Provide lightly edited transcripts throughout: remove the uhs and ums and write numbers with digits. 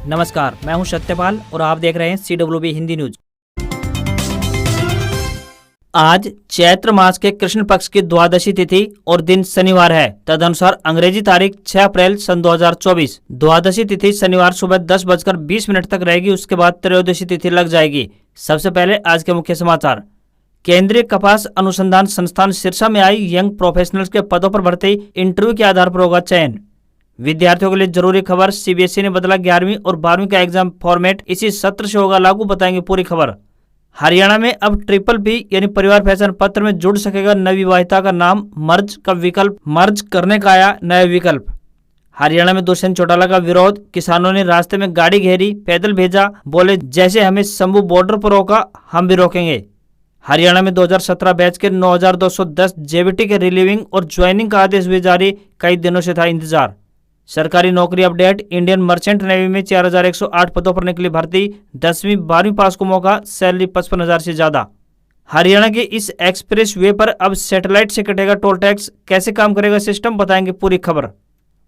नमस्कार, मैं हूं सत्यपाल और आप देख रहे हैं CWB हिंदी न्यूज। आज चैत्र मास के कृष्ण पक्ष की द्वादशी तिथि और दिन शनिवार है। तदनुसार अंग्रेजी तारीख 6 अप्रैल सन 2024। द्वादशी तिथि शनिवार सुबह 10:20 तक रहेगी। उसके बाद त्रयोदशी तिथि लग जाएगी। सबसे पहले आज के मुख्य समाचार। केंद्रीय कपास अनुसंधान संस्थान सिरसा में आई यंग प्रोफेशनल्स के पदों पर भर्ती, इंटरव्यू के आधार पर होगा चयन। विद्यार्थियों के लिए जरूरी खबर, CBSE ने बदला 11वीं और 12वीं का एग्जाम फॉर्मेट, इसी सत्र से होगा लागू, बताएंगे पूरी खबर। हरियाणा में अब PPP यानी परिवार पहचान पत्र में जुड़ सकेगा नवविवाहिता का नाम, मर्ज का विकल्प, मर्ज करने का आया नया विकल्प। हरियाणा में दुष्यंत चौटाला का विरोध, किसानों ने रास्ते में गाड़ी घेरी, पैदल भेजा, बोले जैसे हमें शंभू बॉर्डर पर रोका हम भी रोकेंगे। हरियाणा में 2017 बैच के 9210 JBT के रिलीविंग और ज्वाइनिंग का आदेश भी जारी, कई दिनों से था इंतजार। सरकारी नौकरी अपडेट। इंडियन मर्चेंट नेवी में 4108 पदों पर निकली भर्ती, 10वीं 12वीं पास को मौका, सैलरी 55,000 से ज्यादा। हरियाणा के इस एक्सप्रेस वे पर अब सैटेलाइट से कटेगा टोल टैक्स, कैसे काम करेगा सिस्टम, बताएंगे पूरी खबर।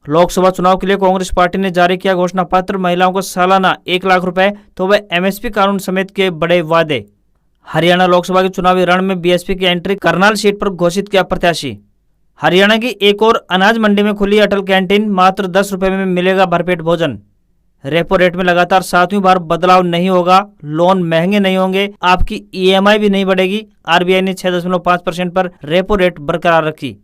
लोकसभा चुनाव के लिए कांग्रेस पार्टी ने जारी किया घोषणा पत्र, महिलाओं को सालाना 1 लाख रुपए तो वह MSP कानून समेत के बड़े वादे। हरियाणा लोकसभा के चुनावी रण में BSP की एंट्री, करनाल सीट पर घोषित किया प्रत्याशी। हरियाणा की एक और अनाज मंडी में खुली अटल कैंटीन, मात्र 10 रुपए में मिलेगा भरपेट भोजन। रेपो रेट में लगातार 7वीं बार बदलाव नहीं होगा, लोन महंगे नहीं होंगे, आपकी EMI भी नहीं बढ़ेगी। RBI ने 6.5% पर रेपो रेट बरकरार रखी।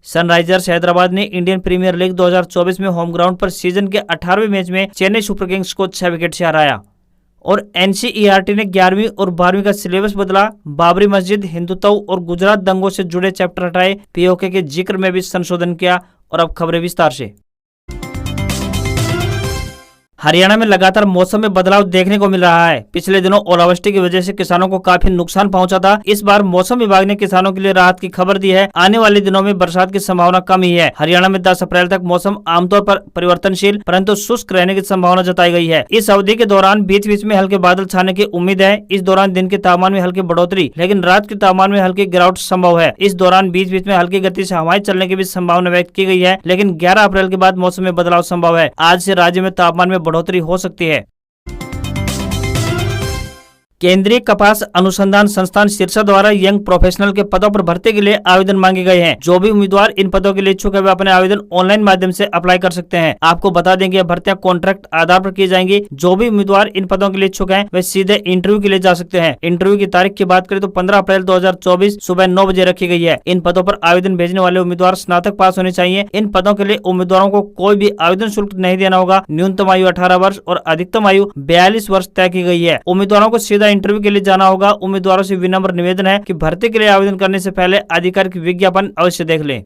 सनराइजर्स हैदराबाद ने इंडियन प्रीमियर लीग 2024 में होम ग्राउंड पर सीजन के 18वें मैच में चेन्नई सुपर किंग्स को 6 विकेट से हराया। और NCERT ने 11वीं और 12वीं का सिलेबस बदला, बाबरी मस्जिद, हिंदुत्व और गुजरात दंगों से जुड़े चैप्टर हटाए, POK के जिक्र में भी संशोधन किया। और अब खबरें विस्तार से। हरियाणा में लगातार मौसम में बदलाव देखने को मिल रहा है। पिछले दिनों ओलावृष्टि की वजह से किसानों को काफी नुकसान पहुंचा था। इस बार मौसम विभाग ने किसानों के लिए राहत की खबर दी है। आने वाले दिनों में बरसात की संभावना कम ही है। हरियाणा में 10 अप्रैल तक मौसम आमतौर पर परिवर्तनशील परंतु शुष्क रहने की संभावना जताई गई है। इस अवधि के दौरान बीच बीच में हल्के बादल छाने की उम्मीद है। इस दौरान दिन के तापमान में हल्की बढ़ोतरी, लेकिन रात के तापमान में हल्की गिरावट संभव है। इस दौरान बीच बीच में हल्की गति से हवाएं चलने की भी संभावना व्यक्त की गई है, लेकिन 11 अप्रैल के बाद मौसम में बदलाव संभव है। आज से राज्य में तापमान में बढ़ोतरी हो सकती है। केंद्रीय कपास अनुसंधान संस्थान सिरसा द्वारा यंग प्रोफेशनल के पदों पर भर्ती के लिए आवेदन मांगे गए हैं। जो भी उम्मीदवार इन पदों के लिए इच्छुक है वे अपने आवेदन ऑनलाइन माध्यम से अप्लाई कर सकते हैं। आपको बता दें कि यह भर्तियां कॉन्ट्रैक्ट आधार पर की जाएंगी। जो भी उम्मीदवार इन पदों के लिए इच्छुक हैं वे सीधे इंटरव्यू के लिए जा सकते हैं। इंटरव्यू की तारीख की बात करें तो 15 अप्रैल 2024 सुबह 9 बजे रखी गई है। इन पदों पर आवेदन भेजने वाले उम्मीदवार स्नातक पास होने चाहिए। इन पदों के लिए उम्मीदवारों को कोई भी आवेदन शुल्क नहीं देना होगा। न्यूनतम आयु 18 वर्ष और अधिकतम आयु 42 वर्ष तय की गई है। उम्मीदवारों को सीधा इंटरव्यू के लिए जाना होगा। उम्मीदवारों से विनम्र निवेदन है कि भर्ती के लिए आवेदन करने से पहले आधिकारिक विज्ञापन अवश्य देख लें।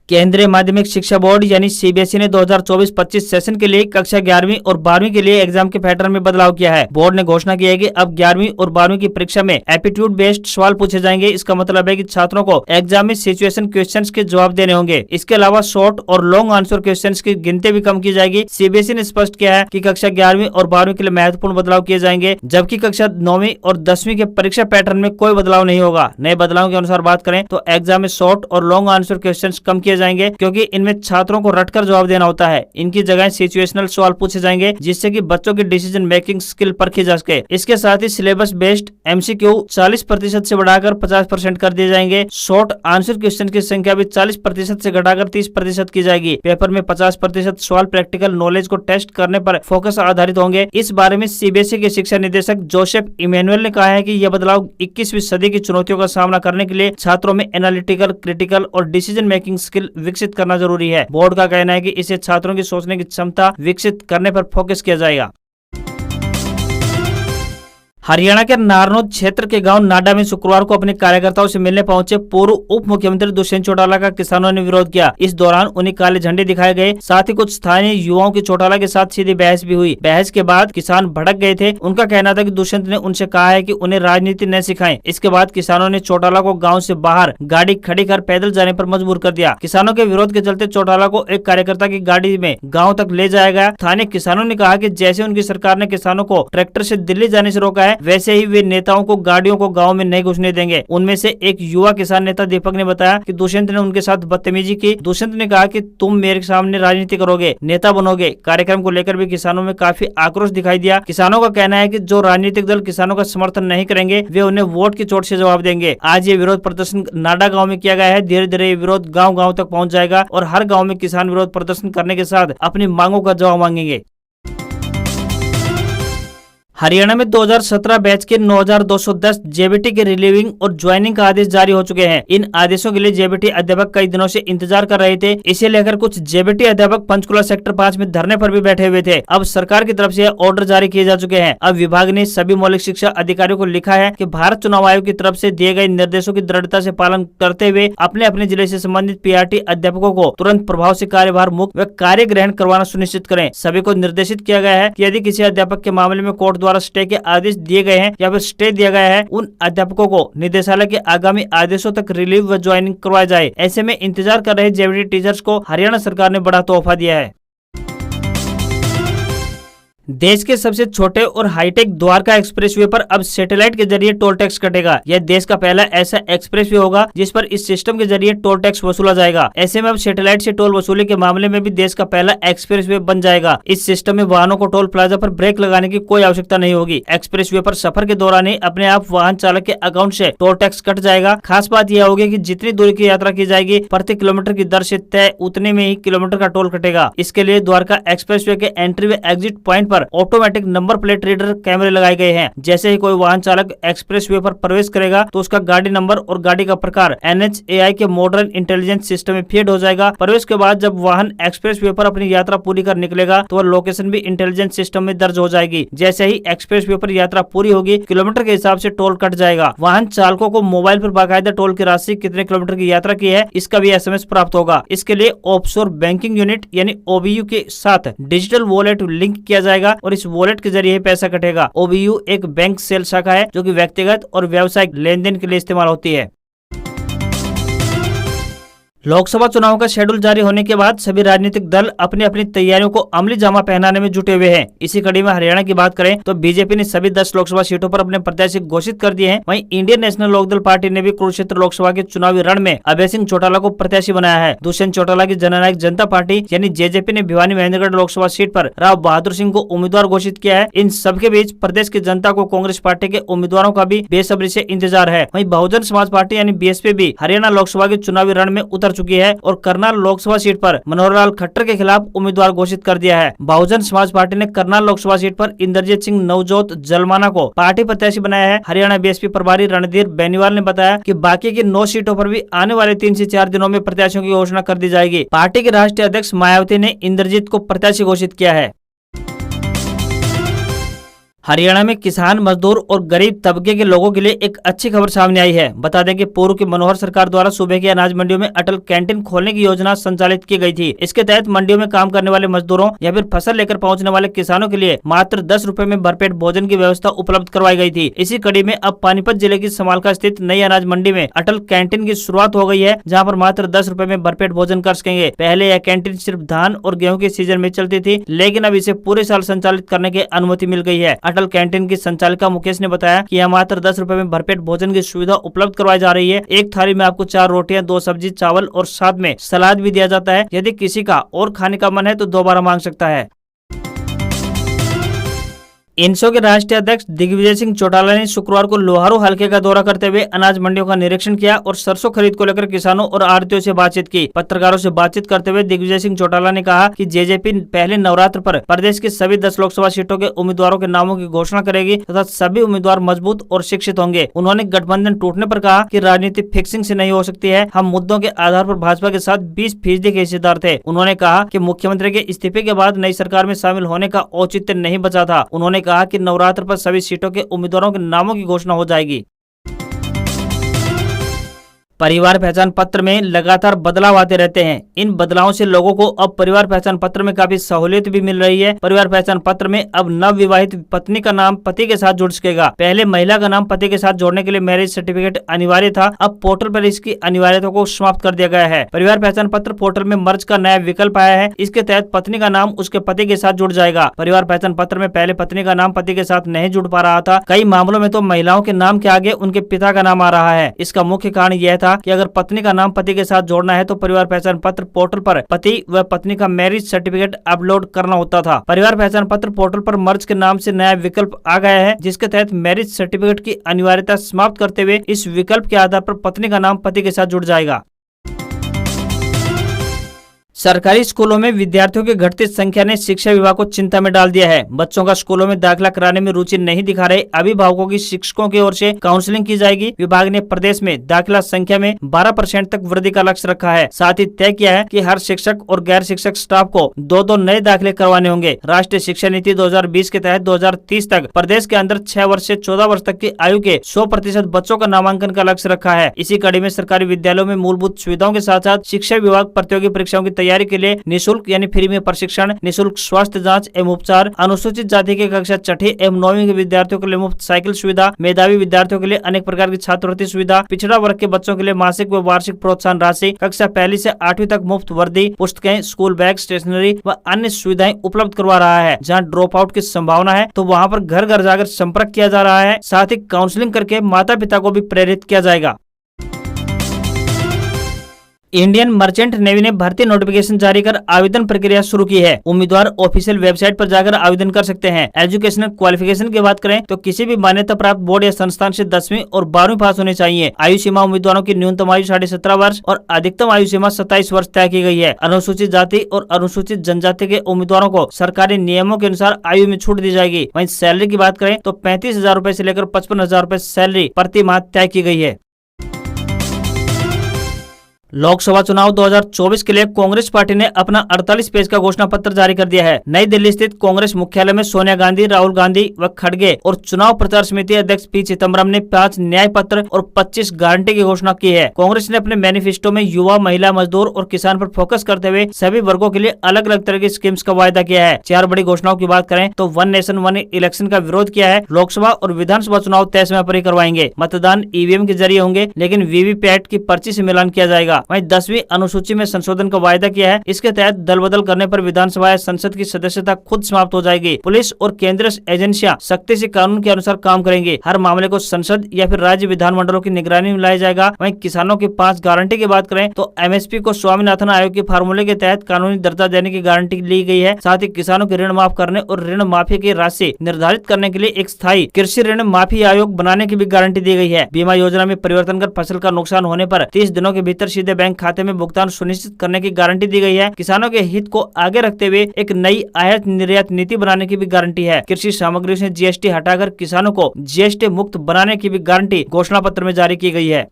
केंद्रीय माध्यमिक शिक्षा बोर्ड यानी CBSE ने 2024-25 सेशन के लिए कक्षा 11वीं और 12वीं के लिए एग्जाम के पैटर्न में बदलाव किया है। बोर्ड ने घोषणा की है कि अब 11वीं और 12वीं की परीक्षा में एप्टीट्यूड बेस्ड सवाल पूछे जाएंगे। इसका मतलब है कि छात्रों को एग्जाम में सिचुएशन क्वेश्चंस के जवाब देने होंगे। इसके अलावा शॉर्ट और लॉन्ग आंसर क्वेश्चंस की गिनती भी कम की जाएगी। CBSE ने स्पष्ट किया है कि कक्षा 11वीं और 12वीं के लिए महत्वपूर्ण बदलाव किए जाएंगे, जबकि कक्षा 9वीं और 10वीं के परीक्षा पैटर्न में कोई बदलाव नहीं होगा। नए बदलाव के अनुसार बात करें तो एग्जाम में शॉर्ट और लॉन्ग आंसर क्वेश्चन कम किए जाएंगे, क्योंकि इनमें छात्रों को रटकर जवाब देना होता है। इनकी जगह सिचुएशनल सवाल पूछे जाएंगे, जिससे कि बच्चों की डिसीजन मेकिंग स्किल परखी जा सके। इसके साथ ही सिलेबस बेस्ड MCQ 40% से बढ़ाकर 50% कर दिए जाएंगे। शॉर्ट आंसर क्वेश्चन की संख्या भी 40% से घटाकर 30% की जाएगी। पेपर में 50% सवाल प्रैक्टिकल नॉलेज को टेस्ट करने पर फोकस आधारित होंगे। इस बारे में CBSE के शिक्षा निदेशक जोसेफ इमैनुअल ने कहा है कि यह बदलाव 21वीं सदी की चुनौतियों का सामना करने के लिए छात्रों में एनालिटिकल, क्रिटिकल और डिसीजन मेकिंग स्किल विकसित करना जरूरी है। बोर्ड का कहना है कि इसे छात्रों की सोचने की क्षमता विकसित करने पर फोकस किया जाएगा। हरियाणा के नारनौल क्षेत्र के गांव नाडा में शुक्रवार को अपने कार्यकर्ताओं से मिलने पहुंचे पूर्व उप मुख्यमंत्री दुष्यंत चौटाला का किसानों ने विरोध किया। इस दौरान उन्हें काले झंडे दिखाए गए। साथ ही कुछ स्थानीय युवाओं की चौटाला के साथ सीधी बहस भी हुई। बहस के बाद किसान भड़क गए थे। उनका कहना था कि दुष्यंत ने उनसे कहा है कि उन्हें राजनीति न सिखाएं। इसके बाद किसानों ने चौटाला को गाँव से बाहर गाड़ी खड़ी कर पैदल जाने पर मजबूर कर दिया। किसानों के विरोध के चलते चौटाला को एक कार्यकर्ता की गाड़ी में गाँव तक ले जाया गया। स्थानीय किसानों ने कहा कि जैसे उनकी सरकार ने किसानों को ट्रैक्टर से दिल्ली जाने से रोका है, है, वैसे ही वे नेताओं को गाड़ियों को गाँव में नहीं घुसने देंगे। उनमें से एक युवा किसान नेता दीपक ने बताया कि दुष्यंत ने उनके साथ बदतमीजी की। दुष्यंत ने कहा कि तुम मेरे सामने राजनीति करोगे, नेता बनोगे। कार्यक्रम को लेकर भी किसानों में काफी आक्रोश दिखाई दिया। किसानों का कहना है कि जो राजनीतिक दल किसानों का समर्थन नहीं करेंगे वे उन्हें वोट की चोट से जवाब देंगे। आज ये विरोध प्रदर्शन नाडा गांव में किया गया है। धीरे धीरे ये विरोध गांव गांव तक पहुंच जाएगा और हर गांव में किसान विरोध प्रदर्शन करने के साथ अपनी मांगों का जवाब मांगेंगे। हरियाणा में 2017 बैच के 9210 जेबीटी के रिलीविंग और ज्वाइनिंग का आदेश जारी हो चुके हैं। इन आदेशों के लिए जेबीटी अध्यापक कई दिनों से इंतजार कर रहे थे। इसे लेकर कुछ जेबीटी अध्यापक पंचकुला सेक्टर 5 में धरने पर भी बैठे हुए थे। अब सरकार की तरफ से ऑर्डर जारी किए जा चुके हैं। अब विभाग ने सभी मौलिक शिक्षा अधिकारियों को लिखा है कि भारत चुनाव आयोग की तरफ से दिए गए निर्देशों की दृढ़ता से पालन करते हुए अपने अपने जिले से संबंधित पीआरटी अध्यापकों को तुरंत प्रभाव से कार्यभार मुक्त व कार्य ग्रहण करवाना सुनिश्चित करें। सभी को निर्देशित किया गया है कि यदि किसी अध्यापक के मामले में कोर्ट द्वारा स्टे के आदेश दिए गए हैं या फिर स्टे दिया गया है, उन अध्यापकों को निदेशालय के आगामी आदेशों तक रिलीव व ज्वाइनिंग करवाया जाए। ऐसे में इंतजार कर रहे जेबीटी टीचर्स को हरियाणा सरकार ने बड़ा तोहफा दिया है। देश के सबसे छोटे और हाईटेक द्वारका एक्सप्रेसवे पर अब सैटेलाइट के जरिए टोल टैक्स कटेगा। यह देश का पहला ऐसा एक्सप्रेसवे होगा जिस पर इस सिस्टम के जरिए टोल टैक्स वसूला जाएगा। ऐसे में अब सैटेलाइट से टोल वसूली के मामले में भी देश का पहला एक्सप्रेसवे बन जाएगा। इस सिस्टम में वाहनों को टोल प्लाजा पर ब्रेक लगाने की कोई आवश्यकता नहीं होगी। एक्सप्रेसवे पर सफर के दौरान ही अपने आप वाहन चालक के अकाउंट से टोल टैक्स कट जाएगा। खास बात यह होगी कि जितनी दूरी की यात्रा की जाएगी प्रति किलोमीटर की दर से तय उतने में ही किलोमीटर का टोल कटेगा। इसके लिए द्वारका एक्सप्रेसवे के एंट्री व एग्जिट पॉइंट पर ऑटोमेटिक नंबर प्लेट रीडर कैमरे लगाए गए हैं। जैसे ही कोई वाहन चालक एक्सप्रेसवे पर प्रवेश करेगा तो उसका गाड़ी नंबर और गाड़ी का प्रकार NHAI के मॉडर्न इंटेलिजेंस सिस्टम में फीड हो जाएगा। प्रवेश के बाद जब वाहन एक्सप्रेसवे पर अपनी यात्रा पूरी कर निकलेगा तो वह लोकेशन भी इंटेलिजेंस सिस्टम में दर्ज हो जाएगी। जैसे ही एक्सप्रेसवे पर यात्रा पूरी होगी किलोमीटर के हिसाब से टोल कट जाएगा। वाहन चालकों को मोबाइल पर बाकायदा टोल की राशि कितने किलोमीटर की यात्रा की है इसका भी SMS प्राप्त होगा। इसके लिए ऑफशोर बैंकिंग यूनिट यानी OBU के साथ डिजिटल वॉलेट लिंक किया जाएगा और इस वॉलेट के जरिए पैसा कटेगा। OBU एक बैंक सेल शाखा है जो कि व्यक्तिगत और व्यावसायिक लेन देन के लिए इस्तेमाल होती है। लोकसभा चुनाव का शेड्यूल जारी होने के बाद सभी राजनीतिक दल अपनी अपनी तैयारियों को अमली जामा पहनाने में जुटे हुए हैं। इसी कड़ी में हरियाणा की बात करें तो बीजेपी ने सभी 10 लोकसभा सीटों पर अपने प्रत्याशी घोषित कर दिए हैं। वहीं इंडियन नेशनल लोकदल पार्टी ने भी कुरुक्षेत्र लोकसभा के चुनावी रण में अभय सिंह चौटाला को प्रत्याशी बनाया है। दुष्यंत चौटाला की जननायक जनता पार्टी यानी JJP ने भिवानी महेंद्रगढ़ लोकसभा सीट पर राव बहादुर सिंह को उम्मीदवार घोषित किया है। इन सबके बीच प्रदेश की जनता को कांग्रेस पार्टी के उम्मीदवारों का भी बेसब्री से इंतजार है। वहीं बहुजन समाज पार्टी यानी BSP भी हरियाणा लोकसभा के चुनावी रण में उतर चुकी है और करनाल लोकसभा सीट पर मनोहर लाल खट्टर के खिलाफ उम्मीदवार घोषित कर दिया है। बहुजन समाज पार्टी ने करनाल लोकसभा सीट पर इंद्रजीत सिंह नवजोत जलमाना को पार्टी प्रत्याशी बनाया है। हरियाणा BSP प्रभारी रणधीर बेनीवाल ने बताया कि बाकी की 9 सीटों पर भी आने वाले 3 से 4 दिनों में प्रत्याशियों की घोषणा कर दी जाएगी। पार्टी के राष्ट्रीय अध्यक्ष मायावती ने इंद्रजीत को प्रत्याशी घोषित किया है। हरियाणा में किसान, मजदूर और गरीब तबके के लोगों के लिए एक अच्छी खबर सामने आई है। बता दें कि पूर्व की मनोहर सरकार द्वारा सूबे की अनाज मंडियों में अटल कैंटीन खोलने की योजना संचालित की गई थी। इसके तहत मंडियों में काम करने वाले मजदूरों या फिर फसल लेकर पहुंचने वाले किसानों के लिए मात्र 10 रुपए में भरपेट भोजन की व्यवस्था उपलब्ध करवाई गई थी। इसी कड़ी में अब पानीपत जिले की समालका स्थित नई अनाज मंडी में अटल कैंटीन की शुरुआत हो गई है, जहाँ पर मात्र 10 रुपए में भरपेट भोजन कर सकेंगे। पहले यह कैंटीन सिर्फ धान और गेहूँ के सीजन में चलती थी, लेकिन अब इसे पूरे साल संचालित करने की अनुमति मिल गई है। अटल कैंटीन की संचालिका मुकेश ने बताया कि यह मात्र 10 रुपए में भरपेट भोजन की सुविधा उपलब्ध करवाई जा रही है। एक थाली में आपको 4 रोटियां, 2 सब्जी, चावल और साथ में सलाद भी दिया जाता है। यदि किसी का और खाने का मन है तो दोबारा मांग सकता है। इनसो के राष्ट्रीय अध्यक्ष दिग्विजय सिंह चौटाला ने शुक्रवार को लोहारू हलके का दौरा करते हुए अनाज मंडियों का निरीक्षण किया और सरसों खरीद को लेकर किसानों और आढ़तियों से बातचीत की। पत्रकारों से बातचीत करते हुए दिग्विजय सिंह चौटाला ने कहा कि JJP पहले नवरात्र पर प्रदेश की सभी 10 लोकसभा सीटों के उम्मीदवारों के नामों की घोषणा करेगी तथा सभी उम्मीदवार मजबूत और शिक्षित होंगे। उन्होंने गठबंधन टूटने पर कहा कि राजनीति फिक्सिंग से नहीं हो सकती है। हम मुद्दों के आधार पर भाजपा के साथ 20% के हिस्सेदार थे। उन्होंने कहा कि मुख्यमंत्री के इस्तीफे के बाद नई सरकार में शामिल होने का औचित्य नहीं बचा था। उन्होंने कहा कि नवरात्र पर सभी सीटों के उम्मीदवारों के नामों की घोषणा हो जाएगी। परिवार पहचान पत्र में लगातार बदलाव आते रहते हैं। इन बदलावों से लोगों को अब परिवार पहचान पत्र में काफी सहूलियत भी मिल रही है। परिवार पहचान पत्र में अब नव विवाहित पत्नी का नाम पति के साथ जुड़ सकेगा। पहले महिला का नाम पति के साथ जोड़ने के लिए मैरिज सर्टिफिकेट अनिवार्य था, अब पोर्टल पर इसकी अनिवार्यता को समाप्त कर दिया गया है। परिवार पहचान पत्र पोर्टल में मर्ज का नया विकल्प आया है। इसके तहत पत्नी का नाम उसके पति के साथ जुड़ जाएगा। परिवार पहचान पत्र में पहले पत्नी का नाम पति के साथ नहीं जुड़ पा रहा था। कई मामलों में तो महिलाओं के नाम के आगे उनके पिता का नाम आ रहा है। इसका मुख्य कारण यह था कि अगर पत्नी का नाम पति के साथ जोड़ना है तो परिवार पहचान पत्र पोर्टल पर पति व पत्नी का मैरिज सर्टिफिकेट अपलोड करना होता था। परिवार पहचान पत्र पोर्टल पर मर्ज के नाम से नया विकल्प आ गया है, जिसके तहत मैरिज सर्टिफिकेट की अनिवार्यता समाप्त करते हुए इस विकल्प के आधार पर पत्नी का नाम पति के साथ जुड़ जाएगा। सरकारी स्कूलों में विद्यार्थियों की घटती संख्या ने शिक्षा विभाग को चिंता में डाल दिया है। बच्चों का स्कूलों में दाखिला कराने में रुचि नहीं दिखा रहे अभिभावकों की शिक्षकों की ओर से काउंसलिंग की जाएगी। विभाग ने प्रदेश में दाखिला संख्या में 12% तक वृद्धि का लक्ष्य रखा है। साथ ही तय किया है कि हर शिक्षक और गैर शिक्षक स्टाफ को 2-2 नए दाखिले करवाने होंगे। राष्ट्रीय शिक्षा नीति 2020 के तहत 2030 तक प्रदेश के अंदर 6 वर्ष से 14 वर्ष तक की आयु के 100% बच्चों का नामांकन का लक्ष्य रखा है। इसी कड़ी में सरकारी विद्यालयों में मूलभूत सुविधाओं के साथ साथ शिक्षा विभाग प्रतियोगी परीक्षाओं की तैयारी के लिए निःशुल्क यानी फ्री में प्रशिक्षण, निःशुल्क स्वास्थ्य जांच एवं उपचार, अनुसूचित जाति के कक्षा 6ठी एवं 9वीं के विद्यार्थियों के लिए मुफ्त साइकिल सुविधा, मेधावी विद्यार्थियों के लिए अनेक प्रकार की छात्रवृत्ति सुविधा, पिछड़ा वर्ग के बच्चों के लिए मासिक व वार्षिक प्रोत्साहन राशि, कक्षा 1 से 8वीं तक मुफ्त वर्दी, पुस्तकें, स्कूल बैग, स्टेशनरी व अन्य सुविधाएं उपलब्ध करवा रहा है। जहाँ ड्रॉप आउट की संभावना है तो वहाँ पर घर घर जाकर संपर्क किया जा रहा है। साथ ही काउंसलिंग करके माता पिता को भी प्रेरित किया जाएगा। इंडियन मर्चेंट नेवी ने भर्ती नोटिफिकेशन जारी कर आवेदन प्रक्रिया शुरू की है। उम्मीदवार ऑफिशियल वेबसाइट पर जाकर आवेदन कर सकते हैं। एजुकेशनल क्वालिफिकेशन की बात करें तो किसी भी मान्यता प्राप्त बोर्ड या संस्थान से 10वीं और 12वीं पास होनी चाहिए। आयु सीमा उम्मीदवारों की न्यूनतम आयु 17.5 वर्ष और अधिकतम आयु सीमा 27 वर्ष तय की गई है। अनुसूचित जाति और अनुसूचित जनजाति के उम्मीदवारों को सरकारी नियमों के अनुसार आयु में छूट दी जाएगी। वहीं सैलरी की बात करें तो 35,000 रूपए से लेकर 55,000 रूपए सैलरी प्रति माह तय की गई है। लोकसभा चुनाव 2024 के लिए कांग्रेस पार्टी ने अपना 48 पेज का घोषणा पत्र जारी कर दिया है। नई दिल्ली स्थित कांग्रेस मुख्यालय में सोनिया गांधी, राहुल गांधी व खड़गे और चुनाव प्रचार समिति अध्यक्ष पी चिदम्बरम ने 5 न्याय पत्र और 25 गारंटी की घोषणा की है। कांग्रेस ने अपने मैनिफेस्टो में युवा, महिला, मजदूर और किसान पर फोकस करते हुए सभी वर्गों के लिए अलग अलग तरह की स्कीम्स का वायदा किया है। 4 बड़ी घोषणाओं की बात करें तो 1 नेशन 1 इलेक्शन का विरोध किया है। लोकसभा और विधानसभा चुनाव तय समय पर ही करवाएंगे। मतदान ईवीएम के जरिए होंगे, लेकिन वीवीपैट की पर्ची से मिलान किया जाएगा। वहीं 10वीं अनुसूची में संशोधन का वायदा किया है। इसके तहत दल बदल करने पर विधानसभा या संसद की सदस्यता खुद समाप्त हो जाएगी। पुलिस और केंद्रीय एजेंसियां सख्ती से कानून के अनुसार काम करेंगी। हर मामले को संसद या फिर राज्य विधानमंडलों की निगरानी में लाया जाएगा। वहीं किसानों की 5 गारंटी की बात करें तो एमएसपी को स्वामीनाथन आयोग के फार्मूले के तहत कानूनी दर्जा देने की गारंटी ली गई है। साथ ही किसानों के ऋण माफ करने और ऋण माफी की राशि निर्धारित करने के लिए एक स्थायी कृषि ऋण माफी आयोग बनाने की भी गारंटी दी गई है। बीमा योजना में परिवर्तन कर फसल का नुकसान होने पर 30 दिनों के भीतर सीधे बैंक खाते में भुगतान सुनिश्चित करने की गारंटी दी गई है। किसानों के हित को आगे रखते हुए एक नई आयात निर्यात नीति बनाने की भी गारंटी है। कृषि सामग्री से जीएसटी हटाकर किसानों को जीएसटी मुक्त बनाने की भी गारंटी घोषणा पत्र में जारी की गई है।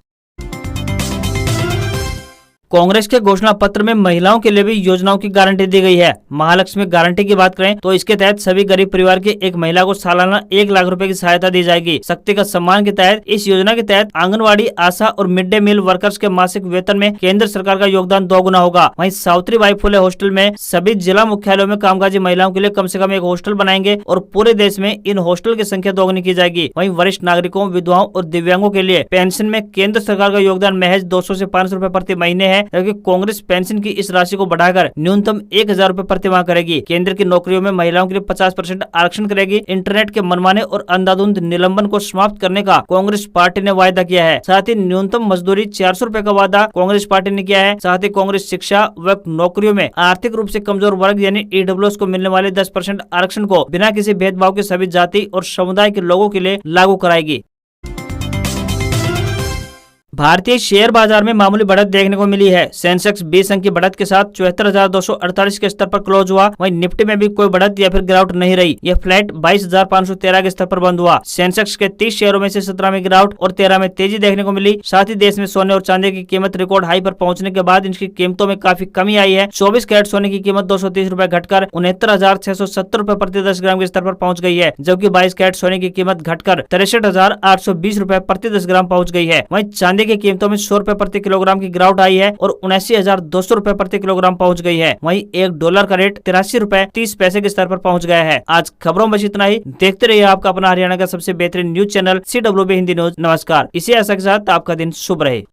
कांग्रेस के घोषणा पत्र में महिलाओं के लिए भी योजनाओं की गारंटी दी गई है। महालक्ष्मी गारंटी की बात करें तो इसके तहत सभी गरीब परिवार की एक महिला को सालाना 1 लाख रुपए की सहायता दी जाएगी। शक्ति का सम्मान के तहत इस योजना के तहत आंगनवाड़ी, आशा और मिड डे मील वर्कर्स के मासिक वेतन में केंद्र सरकार का योगदान 2 गुना होगा। वहीं सावित्रीबाई फुले हॉस्टल में सभी जिला मुख्यालयों में कामकाजी महिलाओं के लिए कम से कम एक हॉस्टल बनाएंगे और पूरे देश में इन हॉस्टल की संख्या 2 गुनी की जाएगी। वहीं वरिष्ठ नागरिकों, विधवाओं और दिव्यांगों के लिए पेंशन में केंद्र सरकार का योगदान महज 200 से 500 रूपए प्रति महीने है, जबकि कांग्रेस पेंशन की इस राशि को बढ़ाकर न्यूनतम 1,000 रूपए प्रति माह करेगी। केंद्र की नौकरियों में महिलाओं के लिए 50% आरक्षण करेगी। इंटरनेट के मनमाने और अंधाधुंध निलंबन को समाप्त करने का कांग्रेस पार्टी ने वायदा किया है। साथ ही न्यूनतम मजदूरी 400 रूपए का वादा कांग्रेस पार्टी ने किया है। साथ ही कांग्रेस शिक्षा व नौकरियों में आर्थिक रूप से कमजोर वर्ग यानी ईडब्ल्यूएस को मिलने वाले 10% आरक्षण को बिना किसी भेदभाव के सभी जाति और समुदाय के लोगों के लिए लागू कराएगी। भारतीय शेयर बाजार में मामूली बढ़त देखने को मिली है। सेंसेक्स 20 अंक की बढ़त के साथ 74,248 के स्तर पर क्लोज हुआ। वहीं निफ्टी में भी कोई बढ़त या फिर गिरावट नहीं रही। यह फ्लैट 22,513 के स्तर पर बंद हुआ। सेंसेक्स के 30 शेयरों में से 17 में गिरावट और 13 में तेजी देखने को मिली। साथ ही देश में सोने और चांदी की कीमत रिकॉर्ड हाई पर पहुंचने के बाद इनकी कीमतों में काफी कमी आई है। 24 कैरेट सोने की कीमत 230 रूपए घटकर 69,670 रूपए प्रति 10 ग्राम के स्तर पर पहुंच गई है, जबकि 22 कैरेट सोने की कीमत घटकर 63,820 रूपए प्रति 10 ग्राम पहुंच गई है। वहीं चांदी चांदी की कीमतों में 100 रुपए प्रति किलोग्राम की गिरावट आई है और 79,200 रुपए प्रति किलोग्राम पहुंच गई है। वहीं $1 का रेट 83 रुपए 30 पैसे के स्तर पर पहुंच गया है। आज खबरों में बस इतना ही। देखते रहिए आपका अपना हरियाणा का सबसे बेहतरीन news channel CWB Hindi news. नमस्कार। इसी आशा के साथ आपका दिन शुभ रहे।